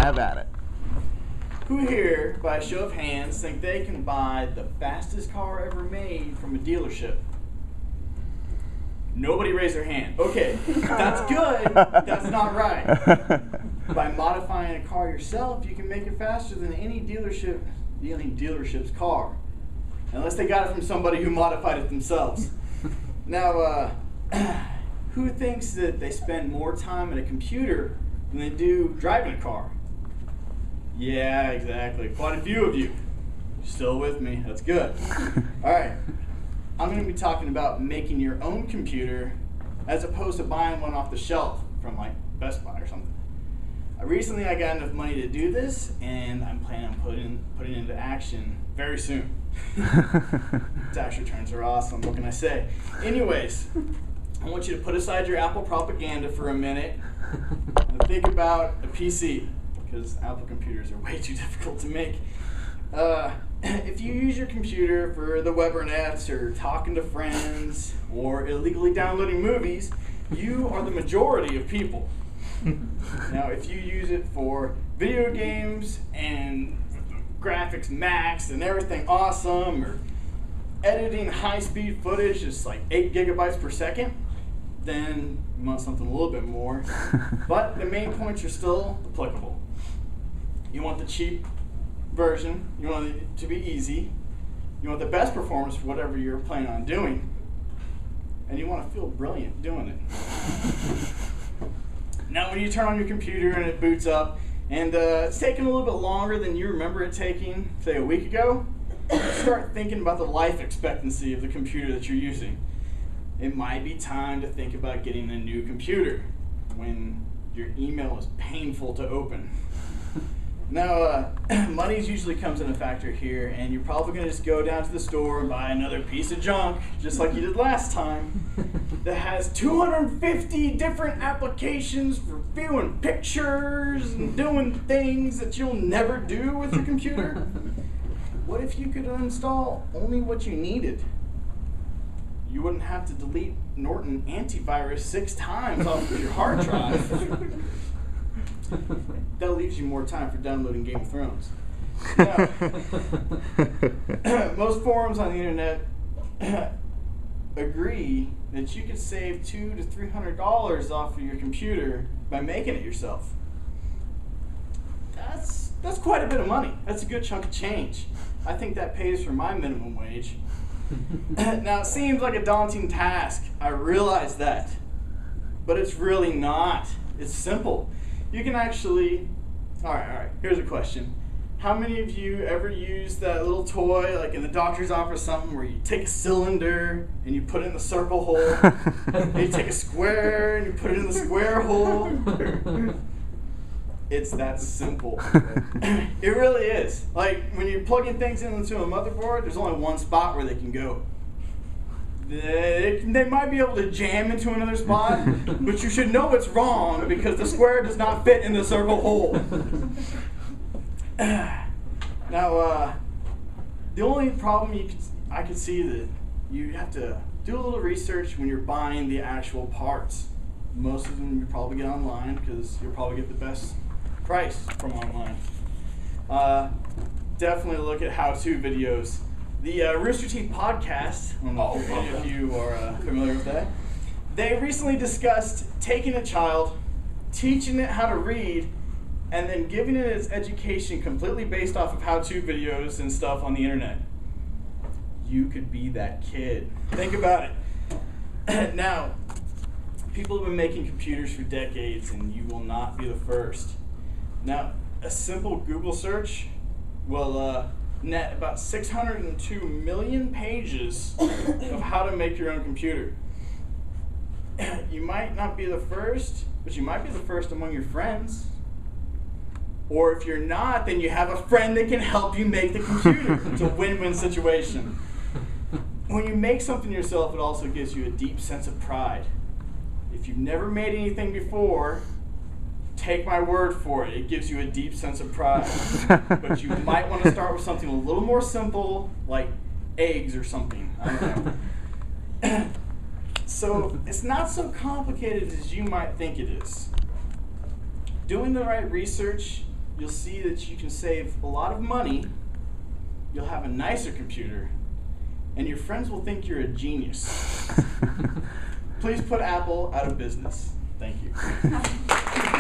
Have at it. Who here, by a show of hands, think they can buy the fastest car ever made from a dealership? Nobody raised their hand. Okay, that's good. That's not right. By modifying a car yourself, you can make it faster than any dealership's car. Unless they got it from somebody who modified it themselves. Now, who thinks that they spend more time at a computer than they do driving a car? Yeah, exactly. Quite a few of you. You're still with me. That's good. All right. I'm going to be talking about making your own computer as opposed to buying one off the shelf from like Best Buy or something. Recently, I got enough money to do this, and I'm planning on putting it into action very soon. Tax returns are awesome. What can I say? Anyways, I want you to put aside your Apple propaganda for a minute and think about a PC, because Apple computers are way too difficult to make. If you use your computer for the Webernets or talking to friends or illegally downloading movies, you are the majority of people. Now, if you use it for video games and graphics max and everything awesome, or editing high-speed footage just like 8 gigabytes per second, then you want something a little bit more. But the main points are still applicable. You want the cheap version, you want it to be easy, you want the best performance for whatever you're planning on doing, and you want to feel brilliant doing it. Now, when you turn on your computer and it boots up, and it's taking a little bit longer than you remember it taking, say, a week ago, start thinking about the life expectancy of the computer that you're using. It might be time to think about getting a new computer when your email is painful to open. Now, money usually comes in a factor here, and you're probably going to just go down to the store and buy another piece of junk, just like you did last time, that has 250 different applications for viewing pictures and doing things that you'll never do with your computer. What if you could install only what you needed? You wouldn't have to delete Norton antivirus 6 times off of your hard drive. That leaves you more time for downloading Game of Thrones. Now, most forums on the internet agree that you could save $200 to $300 off of your computer by making it yourself. That's quite a bit of money. That's a good chunk of change. I think that pays for my minimum wage. Now, it seems like a daunting task. I realize that. But it's really not. It's simple. You can actually, all right, here's a question. How many of you ever used that little toy, like in the doctor's office or something, where you take a cylinder and you put it in the circle hole, and you take a square and you put it in the square hole? It's that simple. It really is. Like, when you're plugging things into a motherboard, there's only one spot where they can go. They might be able to jam into another spot, but you should know it's wrong because the square does not fit in the circle hole. Now, the only problem I could see that you have to do a little research when you're buying the actual parts. Most of them you probably get online because you'll probably get the best price from online. Definitely look at how-to videos. The Rooster Teeth podcast, I don't know if any of you are familiar with that, they recently discussed taking a child, teaching it how to read, and then giving it its education completely based off of how-to videos and stuff on the internet. You could be that kid. Think about it. Now, people have been making computers for decades, and you will not be the first. Now, a simple Google search will net about 602 million pages of how to make your own computer. You might not be the first, but you might be the first among your friends. Or if you're not, then you have a friend that can help you make the computer. It's a win-win situation. When you make something yourself, it also gives you a deep sense of pride. If you've never made anything before, take my word for it. It gives you a deep sense of pride. But you might want to start with something a little more simple, like eggs or something. I don't know. So it's not so complicated as you might think it is. Doing the right research you'll see that you can save a lot of money, you'll have a nicer computer, and your friends will think you're a genius. Please put Apple out of business. Thank you.